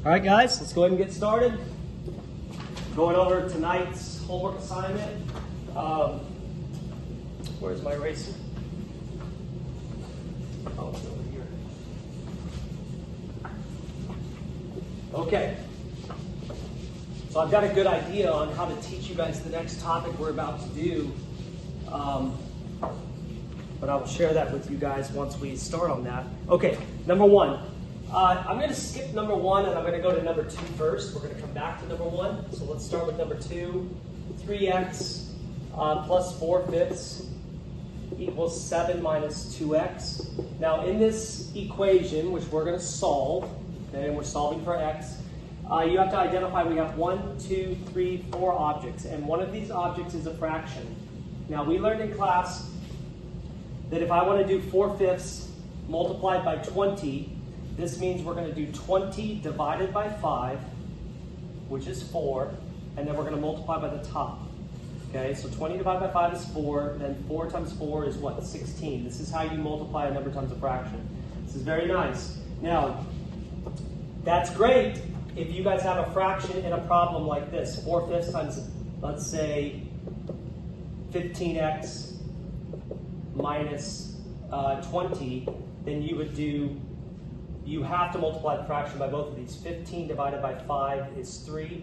All right, guys, let's go ahead and get started. Going over tonight's homework assignment. Where's my eraser? Oh, it's over here. Okay. So I've got a good idea on how to teach you guys the next topic we're about to do. But I will share that with you guys once we start on that. Okay, number one. I'm going to skip number one and I'm going to go to number two first. We're going to come back to number one. So let's start with number two. 3x plus 4/5 equals 7 minus 2x. Now in this equation, which we're going to solve, okay, and we're solving for x, you have to identify we have 1, 2, 3, 4 objects. And one of these objects is a fraction. Now we learned in class that if I want to do 4/5 multiplied by 20, this means we're going to do 20 divided by 5, which is 4, and then we're going to multiply by the top. Okay, so 20 divided by 5 is 4, then 4 times 4 is what? 16. This is how you multiply a number times a fraction. This is very nice. Now, that's great if you guys have a fraction in a problem like this. 4/5 times, let's say, 15x minus 20, then you would do, you have to multiply the fraction by both of these. 15 divided by 5 is 3.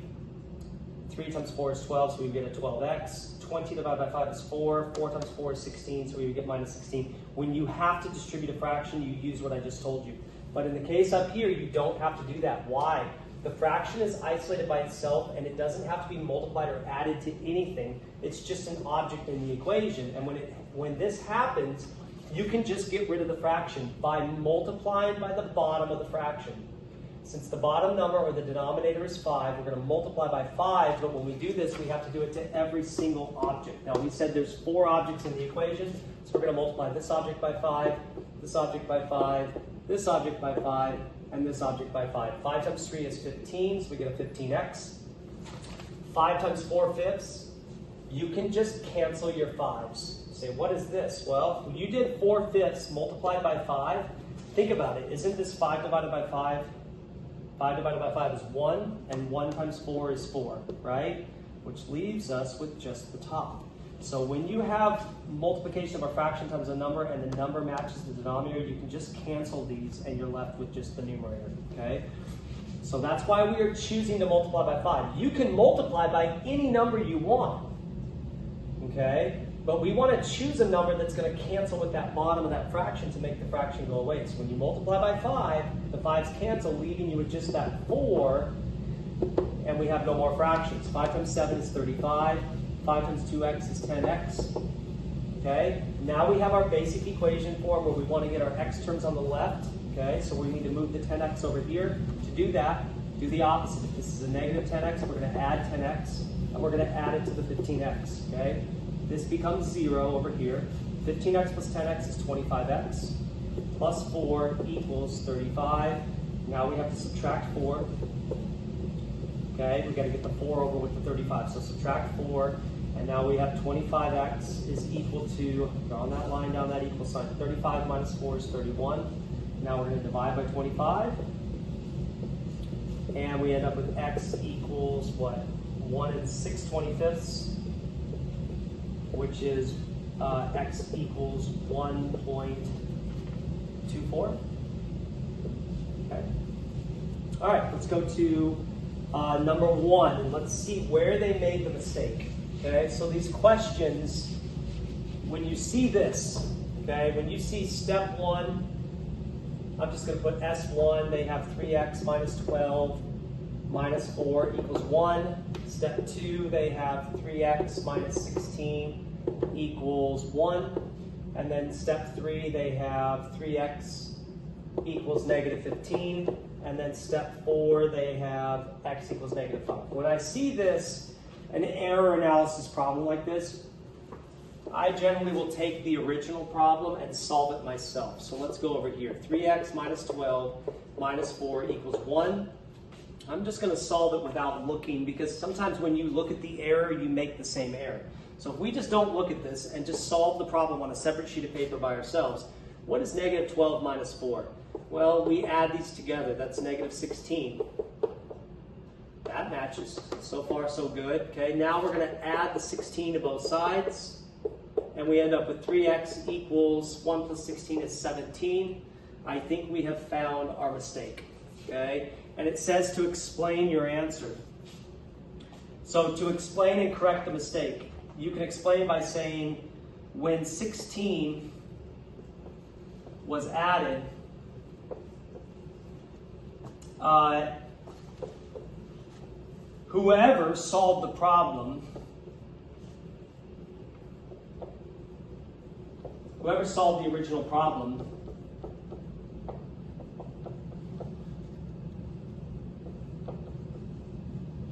3 times 4 is 12, so we get a 12x. 20 divided by 5 is 4. 4 times 4 is 16, so we would get minus 16. When you have to distribute a fraction, you use what I just told you. But in the case up here, you don't have to do that. Why? The fraction is isolated by itself, and it doesn't have to be multiplied or added to anything. It's just an object in the equation. And when this happens, you can just get rid of the fraction by multiplying by the bottom of the fraction. Since the bottom number, or the denominator, is 5, we're going to multiply by 5, but when we do this, we have to do it to every single object. Now, we said there's 4 objects in the equation, so we're going to multiply this object by 5, this object by 5, this object by 5, and this object by 5. 5 times 3 is 15, so we get a 15x. 5 times 4/5, you can just cancel your 5s. Say, what is this? Well, when you did 4/5 multiplied by 5, think about it. Isn't this 5 divided by 5? 5 divided by 5 is 1, and 1 times 4 is 4, right? Which leaves us with just the top. So when you have multiplication of a fraction times a number and the number matches the denominator, you can just cancel these and you're left with just the numerator, okay? So that's why we are choosing to multiply by 5. You can multiply by any number you want, okay? But we want to choose a number that's going to cancel with that bottom of that fraction to make the fraction go away. So when you multiply by 5, the 5's cancel, leaving you with just that 4, and we have no more fractions. 5 times 7 is 35. 5 times 2x is 10x. Okay? Now we have our basic equation form where we want to get our x terms on the left. Okay? So we need to move the 10x over here. To do that, do the opposite. If this is a negative 10x, we're going to add 10x, and we're going to add it to the 15x. Okay? This becomes 0 over here. 15x plus 10x is 25x. Plus 4 equals 35. Now we have to subtract 4. Okay, we've got to get the 4 over with the 35. So subtract 4, and now we have 25x is equal to, drawing that line down that equal sign, 35 minus 4 is 31. Now we're going to divide by 25. And we end up with x equals what? 1 6/25, which is x equals 1.24. Okay. All right, let's go to number 1, and let's see where they made the mistake. Okay, so these questions, when you see this, okay, when you see step 1, I'm just going to put S1, they have 3x minus 12 minus 4 equals 1. Step 2, they have 3x minus 16 equals 1. And then step 3, they have 3x equals negative 15. And then step 4, they have x equals negative 5. When I see this, an error analysis problem like this, I generally will take the original problem and solve it myself. So let's go over here. 3x minus 12 minus 4 equals 1. I'm just going to solve it without looking, because sometimes when you look at the error, you make the same error. So if we just don't look at this and just solve the problem on a separate sheet of paper by ourselves, what is negative 12 minus 4? Well, we add these together. That's negative 16. That matches. So far, so good. Okay, now we're going to add the 16 to both sides. And we end up with 3x equals 1 plus 16 is 17. I think we have found our mistake. Okay, and it says to explain your answer. So to explain and correct the mistake, you can explain by saying when 16 was added, whoever solved the problem, whoever solved the original problem,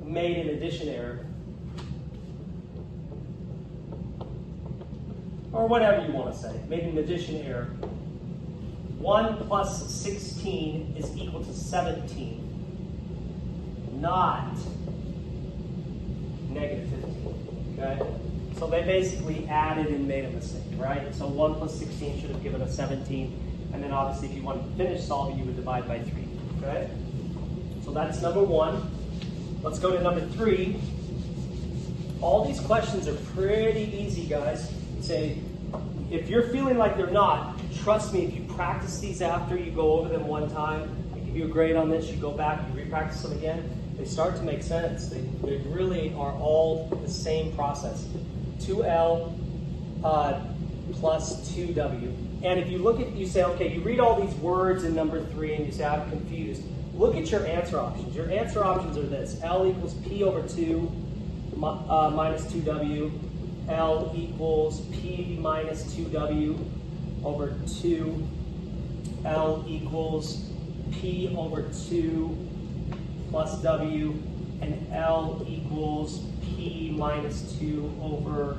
made an addition error, or whatever you want to say, made an addition error. 1 plus 16 is equal to 17, not negative 15, okay? So they basically added and made a mistake, right? So 1 plus 16 should have given us 17, and then obviously if you wanted to finish solving, you would divide by 3, okay? So that's number 1. Let's go to number 3. All these questions are pretty easy, guys. Say, if you're feeling like they're not, trust me, if you practice these after you go over them one time, I give you a grade on this, you go back, you re-practice them again, they start to make sense. They really are all the same process. 2L plus 2W. And if you look at, you say, okay, you read all these words in number 3 and you say, I'm confused. Look at your answer options. Your answer options are this. L equals P over 2 minus 2W. L equals P minus 2W over 2. L equals P over 2 plus W. And L equals P minus 2 over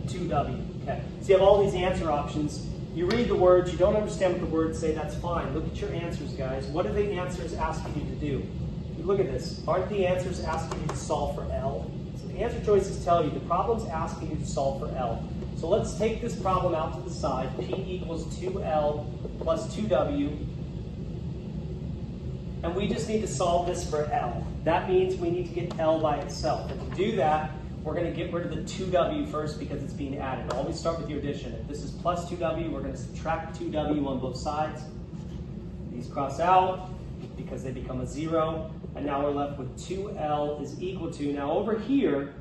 2W. Okay. So you have all these answer options. You read the words, you don't understand what the words say, that's fine. Look at your answers, guys. What are the answers asking you to do? Look at this. Aren't the answers asking you to solve for L? So the answer choices tell you the problem's asking you to solve for L. So let's take this problem out to the side. P equals 2L plus 2W. And we just need to solve this for L. That means we need to get L by itself. And to do that, we're going to get rid of the 2W first because it's being added. Always start with your addition. If this is plus 2W, we're going to subtract 2W on both sides. These cross out because they become a 0. And now we're left with 2L is equal to, now over here,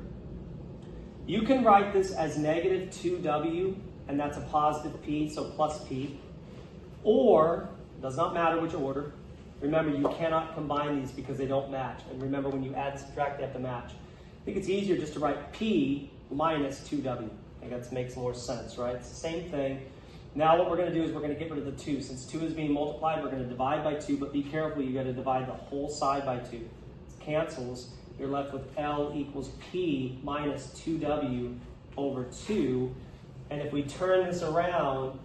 you can write this as negative 2W, and that's a positive P, so plus P. Or, does not matter which order. Remember, you cannot combine these because they don't match. And remember, when you add and subtract, they have to match. I think it's easier just to write P minus 2W. I think that makes more sense, right? It's the same thing. Now what we're going to do is we're going to get rid of the 2. Since 2 is being multiplied, we're going to divide by 2, but be careful, you got to divide the whole side by 2. It cancels. You're left with L equals P minus 2W over 2. And if we turn this around,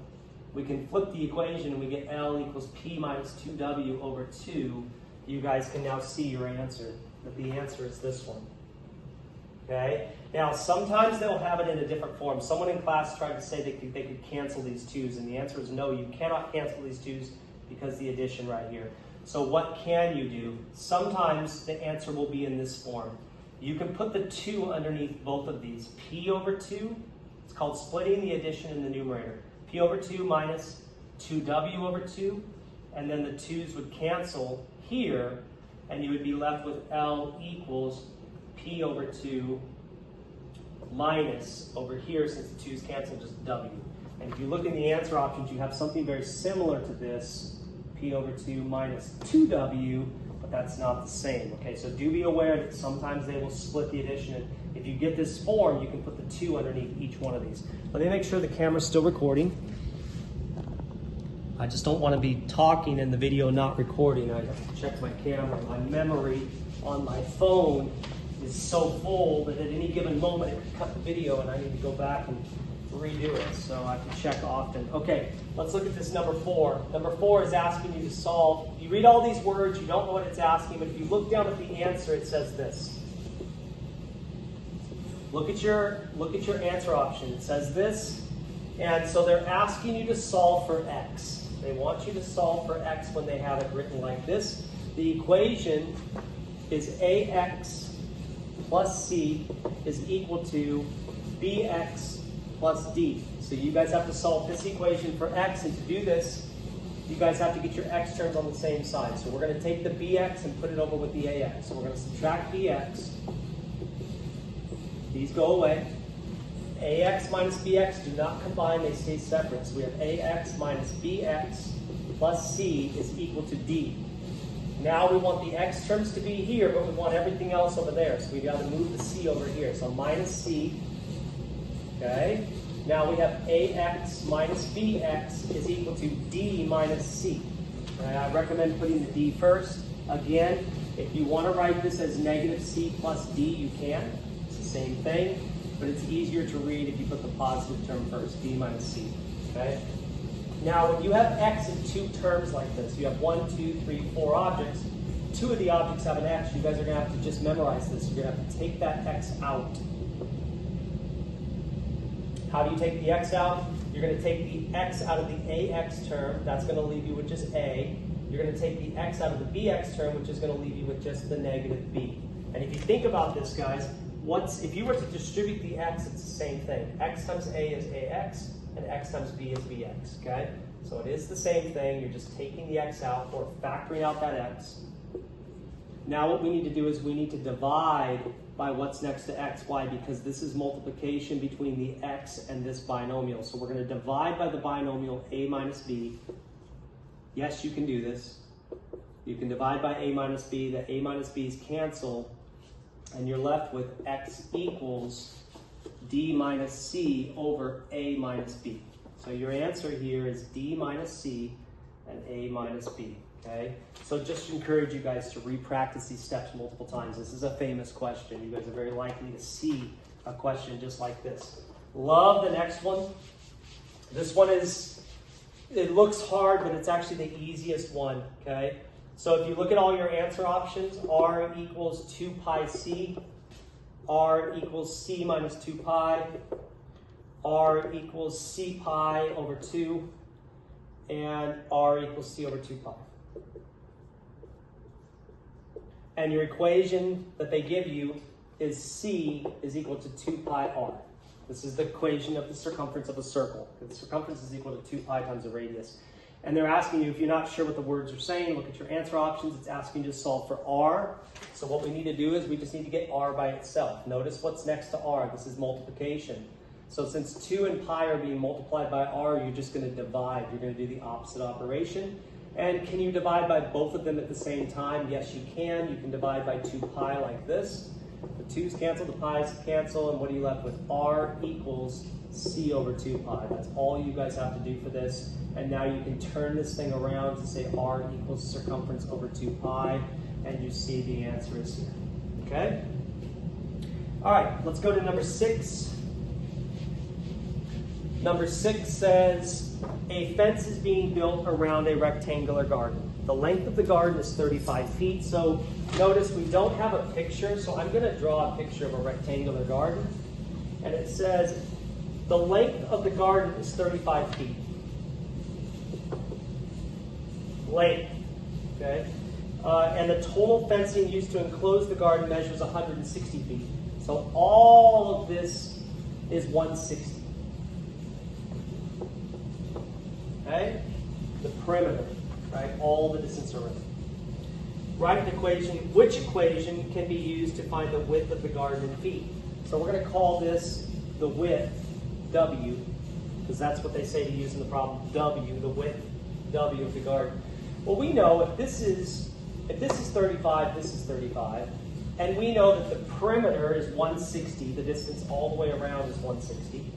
we can flip the equation and we get L equals P minus 2W over 2. You guys can now see your answer, that the answer is this one. Okay? Now, sometimes they'll have it in a different form. Someone in class tried to say they could cancel these 2's, and the answer is no, you cannot cancel these 2's because the addition right here. So what can you do? Sometimes the answer will be in this form. You can put the 2 underneath both of these. P over 2, it's called splitting the addition in the numerator. P over 2 minus 2W over 2, and then the 2's would cancel here, and you would be left with L equals P over 2 minus over here, since the 2's cancel, just W. And if you look in the answer options, you have something very similar to this, P over 2 minus 2W, but that's not the same. Okay, so do be aware that sometimes they will split the addition. And if you get this form, you can put the 2 underneath each one of these. Let me make sure the camera's still recording. I just don't want to be talking and the video not recording. I have to check my camera. My memory on my phone is so full that at any given moment it could cut the video and I need to go back and redo it, so I have to check often. Okay, let's look at this number 4. Number 4 is asking you to solve. You read all these words, you don't know what it's asking, but if you look down at the answer, it says this. Look at your answer option. It says this, and so they're asking you to solve for x. They want you to solve for x when they have it written like this. The equation is AX plus C is equal to BX plus D. So you guys have to solve this equation for X, and to do this, you guys have to get your X terms on the same side. So we're going to take the BX and put it over with the AX. So we're going to subtract BX. These go away. AX minus BX do not combine, they stay separate. So we have AX minus BX plus C is equal to D. Now we want the X terms to be here, but we want everything else over there. So we've got to move the C over here. So minus C, okay? Now we have AX minus BX is equal to D minus C. Right, I recommend putting the D first. Again, if you want to write this as negative C plus D, you can. It's the same thing, but it's easier to read if you put the positive term first, D minus C, okay? Now, when you have X in two terms like this, you have 1, 2, 3, 4 objects. 2 of the objects have an X. You guys are going to have to just memorize this. You're going to have to take that X out. How do you take the X out? You're going to take the X out of the AX term. That's going to leave you with just A. You're going to take the X out of the BX term, which is going to leave you with just the negative B. And if you think about this, guys, if you were to distribute the X, it's the same thing. X times A is AX, and X times B is BX, okay? So it is the same thing. You're just taking the X out or factoring out that X. Now what we need to do is we need to divide by what's next to X. Why? Because this is multiplication between the X and this binomial. So we're going to divide by the binomial A minus B. Yes, you can do this. You can divide by A minus B. The A minus B's cancel, and you're left with X equals D minus C over A minus B. So your answer here is D minus C and A minus B, okay? So just encourage you guys to re-practice these steps multiple times. This is a famous question. You guys are very likely to see a question just like this. Love the next one. This one it looks hard, but it's actually the easiest one, okay? So if you look at all your answer options, R equals 2 pi C, R equals C minus 2 pi, R equals C pi over 2, and R equals C over 2 pi. And your equation that they give you is C is equal to 2 pi R. This is the equation of the circumference of a circle. The circumference is equal to 2 pi times the radius. And they're asking you, if you're not sure what the words are saying, look at your answer options. It's asking you to solve for R. So what we need to do is we just need to get R by itself. Notice what's next to R. This is multiplication. So since 2 and pi are being multiplied by R, you're just going to divide. You're going to do the opposite operation. And can you divide by both of them at the same time? Yes, you can. You can divide by 2 pi like this. The 2's cancel, the pi's cancel, and what are you left with? R equals C over 2 pi. That's all you guys have to do for this. And now you can turn this thing around to say R equals circumference over 2 pi, and you see the answer is here. Okay? All right, let's go to number 6. Number 6 says, a fence is being built around a rectangular garden. The length of the garden is 35 feet. So notice we don't have a picture, so I'm going to draw a picture of a rectangular garden. And it says the length of the garden is 35 feet. Length, okay? And the total fencing used to enclose the garden measures 160 feet. So all of this is 160. Okay? The perimeter, right? All the distance around. Write an equation. Which equation can be used to find the width of the garden in feet? So we're going to call this the width, W, because that's what they say to use in the problem, W, the width, W of the garden. Well, we know if this is 35, this is 35, and we know that the perimeter is 160, the distance all the way around is 160.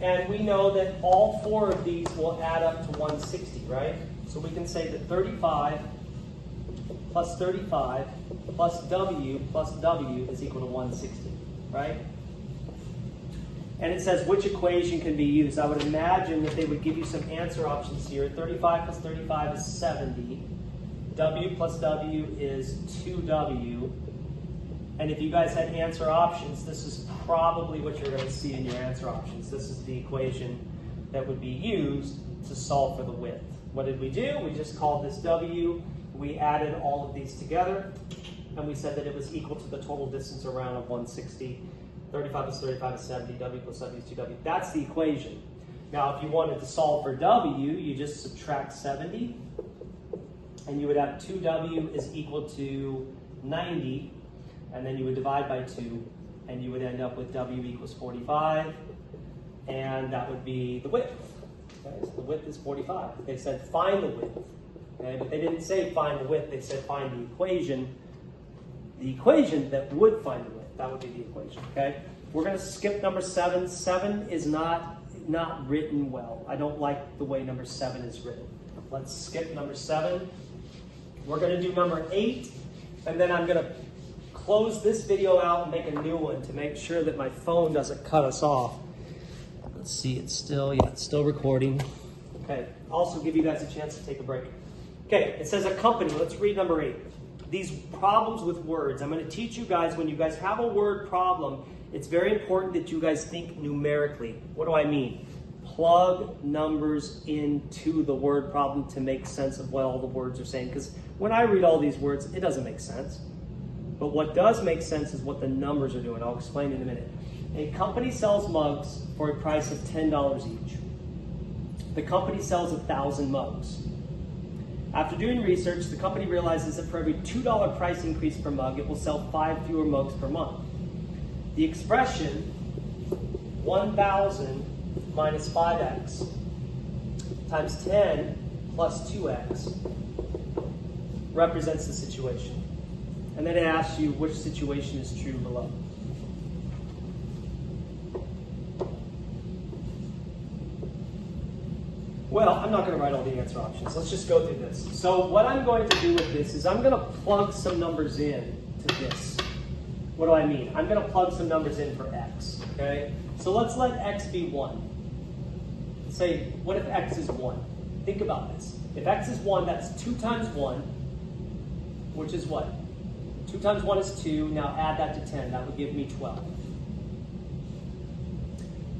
And we know that all 4 of these will add up to 160, right? So we can say that 35 plus 35 plus W is equal to 160, right? And it says which equation can be used. I would imagine that they would give you some answer options here. 35 plus 35 is 70. W plus W is 2W. And if you guys had answer options, this is probably what you're going to see in your answer options. This is the equation that would be used to solve for the width. What did we do? We just called this W. We added all of these together. and we said that it was equal to the total distance around of 160. 35 is 35 is 70, W plus W is 2W. That's the equation. Now, if you wanted to solve for W, you just subtract 70, and you would have 2W is equal to 90, and then you would divide by 2, and you would end up with W equals 45, and that would be the width. Okay, so the width is 45. They said find the width, okay, but they didn't say find the width. They said find the equation that would find the width. That would be the equation. Okay, we're going to skip number 7. 7 is not written well. I don't like the way number 7 is written. Let's skip number 7. We're going to do number 8, and then I'm going to close this video out and make a new one to make sure that my phone doesn't cut us off. Let's see, it's still recording. Okay, also give you guys a chance to take a break. Okay, it says a company. Let's read number 8. These problems with words. I'm going to teach you guys, when you guys have a word problem, it's very important that you guys think numerically. What do I mean? Plug numbers into the word problem to make sense of what all the words are saying. Because when I read all these words, it doesn't make sense. But what does make sense is what the numbers are doing. I'll explain in a minute. A company sells mugs for a price of $10 each. The company sells 1,000 mugs. After doing research, the company realizes that for every $2 price increase per mug, it will sell 5 fewer mugs per month. The expression 1,000 minus 5x times 10 plus 2x represents the situation. And then it asks you which situation is true below. Well, I'm not going to write all the answer options. Let's just go through this. So what I'm going to do with this is I'm going to plug some numbers in to this. What do I mean? I'm going to plug some numbers in for x, okay? So let's let x be 1. Say, what if x is 1? Think about this. If x is 1, that's 2 times 1, which is what? 2 times 1 is 2. Now add that to 10. That would give me 12.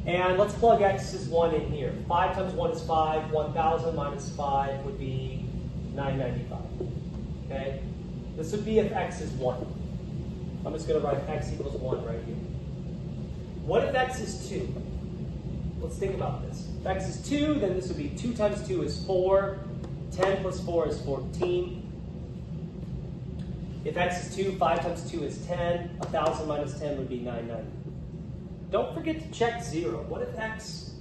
And let's plug x is 1 in here. 5 times 1 is 5. 1,000 minus 5 would be 995. Okay? This would be if x is 1. I'm just going to write x equals 1 right here. What if x is 2? Let's think about this. If x is 2, then this would be 2 times 2 is 4. 10 plus 4 is 14. If x is 2, 5 times 2 is 10. 1,000 minus 10 would be 990. Don't forget to check 0. What if x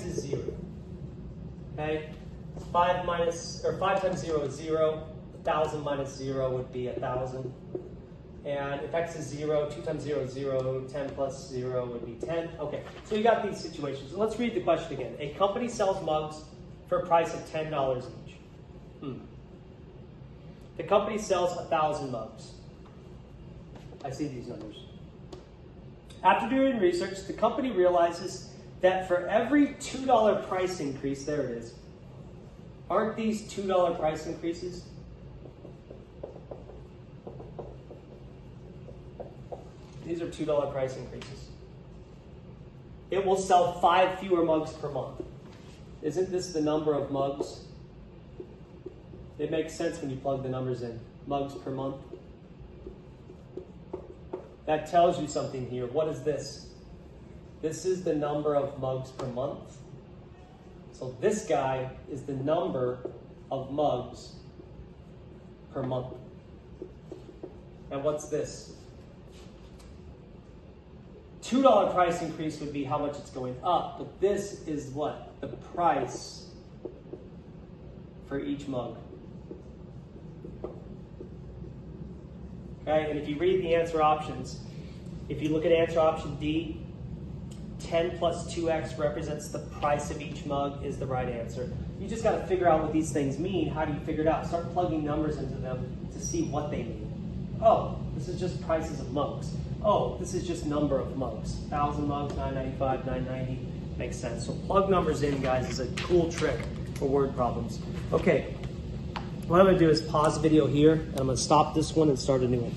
is 0? Okay? 5 times 0 is 0. 1,000 minus 0 would be 1,000. And if x is 0, 2 times 0 is 0. 10 plus 0 would be 10. Okay, so you got these situations. So let's read the question again. A company sells mugs for a price of $10 each. The company sells 1,000 mugs. I see these numbers. After doing research, the company realizes that for every $2 price increase, there it is. Aren't these $2 price increases? These are $2 price increases. It will sell 5 fewer mugs per month. Isn't this the number of mugs? It makes sense when you plug the numbers in. Mugs per month. That tells you something here. What is this? This is the number of mugs per month. So this guy is the number of mugs per month. And what's this? $2 price increase would be how much it's going up, but this is what? The price for each mug. Okay, and if you read the answer options, if you look at answer option D, 10 plus 2x represents the price of each mug is the right answer. You just got to figure out what these things mean. How do you figure it out? Start plugging numbers into them to see what they mean. Oh, this is just prices of mugs. Oh, this is just number of mugs. 1,000 mugs, 995, 990. Makes sense. So plug numbers in, guys, is a cool trick for word problems. Okay, what I'm going to do is pause the video here, and I'm going to stop this one and start a new one.